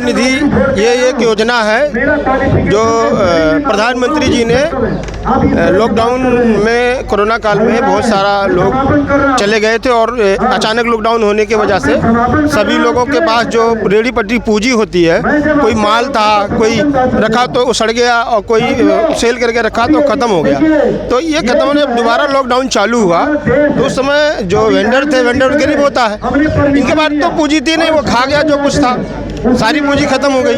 निधि ये एक योजना है जो प्रधानमंत्री जी ने लॉकडाउन में कोरोना काल में बहुत सारा लोग चले गए थे और अचानक लॉकडाउन होने की वजह से सभी लोगों के पास जो रेडी पट्टी पूंजी होती है, कोई माल था, कोई रखा तो सड़ गया और कोई सेल करके रखा तो ख़त्म हो गया। तो ये ख़त्म होने दोबारा लॉकडाउन चालू हुआ तो उस समय जो वेंडर थे, वेंडर गरीब होता है, इनके पास तो पूंजी थी नहीं, वो खा गया जो कुछ था, सारी पूंजी खत्म हो गई।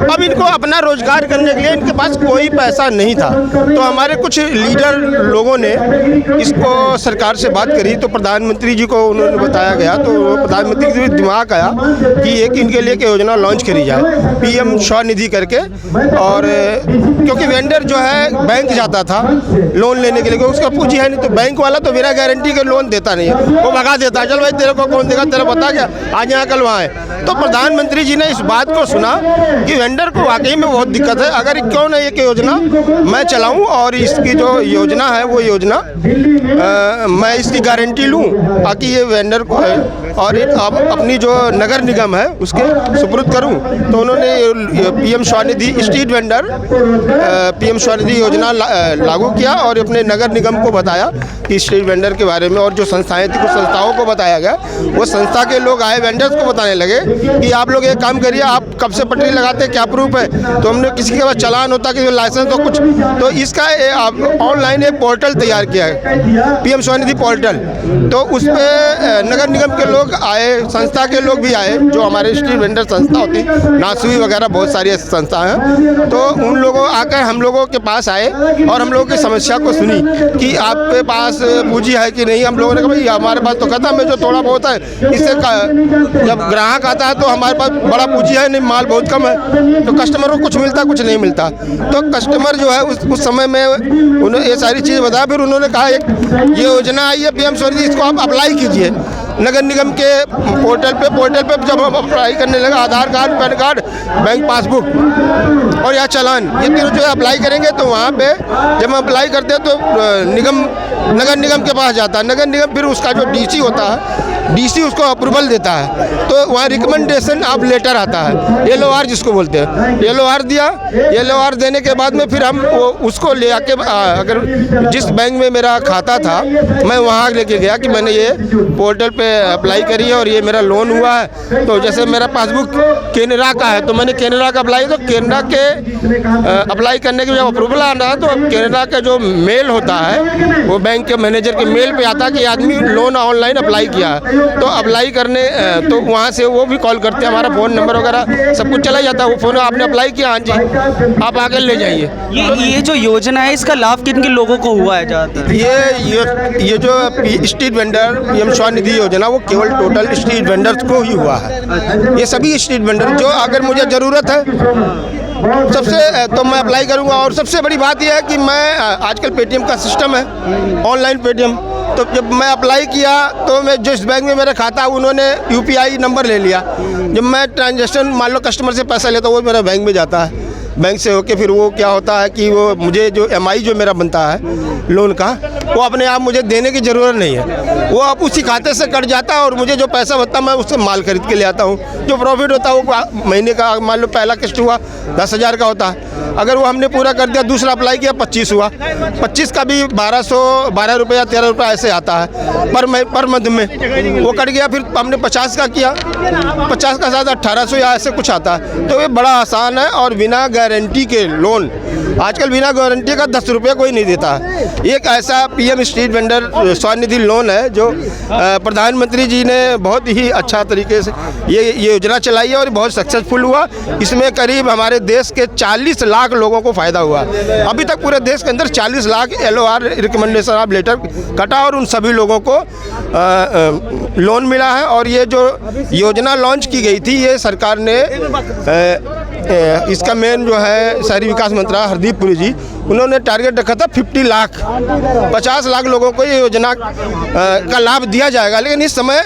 अब इनको अपना रोजगार करने के लिए इनके पास कोई पैसा नहीं था। तो हमारे कुछ लीडर लोगों ने इसको सरकार से बात करी तो प्रधानमंत्री जी को उन्होंने बताया गया, तो प्रधानमंत्री जी दिमाग आया कि एक इनके लिए योजना लॉन्च करी जाए पीएम स्वनिधि करके। और क्योंकि वेंडर जो है बैंक जाता था लोन लेने के लिए, उसका पूंजी है नहीं, तो बैंक वाला तो बिना गारंटी के लोन देता नहीं है, वो भगा देता है, चल भाई तेरे को कौन देगा, तेरा बता क्या आज यहाँ कल वहाँ है। तो प्रधानमंत्री जी ने इस बात को सुना कि वेंडर को वाकई में बहुत दिक्कत है, अगर क्यों ना एक योजना मैं चलाऊं और इसकी जो योजना है वो योजना मैं इसकी गारंटी लूं ताकि ये वेंडर को और अपनी जो नगर निगम है उसके सुपुर्द करूं। तो उन्होंने PM Svanidhi street vendor PM Svanidhi योजना लागू किया और अपने नगर निगम को बताया कि स्ट्रीट वेंडर के बारे में, और जो संस्थाएं थी कुछ संस्थाओं को बताया गया, वो संस्था के लोग आए वेंडर्स को बताने लगे कि आप लोग एक काम करिए, आप कब से पटरी लगाते, क्या प्रूफ है। तो हमने किसी के पास चालान होता कि लाइसेंस तो कुछ, तो इसका ऑनलाइन एक पोर्टल तैयार किया है पीएम स्वनिधि पोर्टल। तो उस पर नगर निगम के लोग आए, संस्था के लोग भी आए, जो हमारे स्ट्रीट वेंडर संस्था होती, नासुई वगैरह बहुत सारी संस्था हैं, तो उन लोगों आकर हम लोगों के पास आए और हम लोगों की समस्या को सुनी कि आपके पास पूंजी है कि नहीं। हम लोगों ने कहा भाई हमारे पास तो खत्म है, जो थोड़ा बहुत है इससे जब ग्राहक आता है तो हमारे पास बड़ा पूंजी है नहीं, माल बहुत कम है, तो कस्टमर को कुछ मिलता कुछ नहीं मिलता। तो कस्टमर जो है उस समय में उन्होंने ये सारी चीज़ बताया। फिर उन्होंने कहा एक ये योजना आई है पीएम स्वनिधि, इसको आप अप्लाई कीजिए नगर निगम के पोर्टल पे जब हम अप्लाई करने लगा, Aadhaar card, PAN card, bank passbook और या चालान, ये तीनों जो है अप्लाई करेंगे तो वहाँ पे जब हम अप्लाई करते हैं तो नगर निगम के पास जाता है। नगर निगम फिर उसका जो डीसी होता है, डीसी उसको अप्रूवल देता है, तो वहाँ रिकमेंडेशन ऑफ लेटर आता है, LOR जिसको बोलते हैं। LOR दिया, LOR देने के बाद में फिर हम उसको ले आके, अगर जिस बैंक में मेरा खाता था मैं वहाँ लेके गया कि मैंने ये पोर्टल पे अप्लाई करी है और ये मेरा लोन हुआ है। तो जैसे मेरा पासबुक केनरा का है तो मैंने केनरा का अप्लाई, तो केनरा के अप्लाई करने के जब अप्रूवल आ रहा है तो केनरा का जो मेल होता है वो बैंक के मैनेजर के मेल पे आता है कि आदमी लोन ऑनलाइन अप्लाई किया है। तो अप्लाई करने तो वहाँ से वो भी कॉल करते हैं, हमारा फ़ोन नंबर वगैरह सब कुछ चला जाता है, वो फ़ोन आपने अप्लाई किया, हाँ जी आप आकर ले जाइए। ये जो योजना है इसका लाभ किन किन लोगों को हुआ है ज़्यादातर? ये जो स्ट्रीट वेंडर पीएम स्वनिधि योजना वो केवल टोटल स्ट्रीट वेंडर्स को ही हुआ है। ये सभी स्ट्रीट वेंडर जो अगर मुझे ज़रूरत है सबसे तो मैं अप्लाई करूंगा। और सबसे बड़ी बात यह है कि मैं आजकल पेटीएम का सिस्टम है, ऑनलाइन पेटीएम, तो जब मैं अप्लाई किया तो मैं जिस बैंक में मेरा खाता उन्होंने UPI नंबर ले लिया। जब मैं ट्रांजेक्शन मान लो कस्टमर से पैसा लेता हूँ वो मेरा बैंक में जाता है, बैंक से होके फिर वो क्या होता है कि वो मुझे जो MI जो मेरा बनता है लोन का वो अपने आप मुझे देने की ज़रूरत नहीं है, वो आप उसी खाते से कट जाता है और मुझे जो पैसा बनता है मैं उससे माल खरीद के ले आता हूँ। जो प्रॉफिट होता है वो महीने का मान लो पहला किस्त हुआ 10,000 का होता है, अगर वो हमने पूरा कर दिया, दूसरा अप्लाई किया 25 हुआ, 25 का भी 12 रुपये या 13 रुपये ऐसे आता है पर मंथ में, वो कट गया। फिर हमने 50 का किया, 50 का साथ 1800 या ऐसे कुछ आता है। तो ये बड़ा आसान है और बिना गारंटी के लोन, आजकल बिना गारंटी का 10 रुपये कोई नहीं देता है। एक ऐसा PM street vendor Svanidhi loan है जो प्रधानमंत्री जी ने बहुत ही अच्छा तरीके से ये योजना चलाई है और बहुत सक्सेसफुल हुआ। इसमें करीब हमारे देश के 40 लाख लोगों को फ़ायदा हुआ। अभी तक पूरे देश के अंदर 40 lakh LOR recommendation of letter कटा और उन सभी लोगों को लोन मिला है। और ये जो योजना लॉन्च की गई थी ये सरकार ने इसका मेन जो है शहरी विकास मंत्री हरदीप पुरी जी, उन्होंने टारगेट रखा था 50 लाख 50 लाख लोगों को ये योजना का लाभ दिया जाएगा। लेकिन इस समय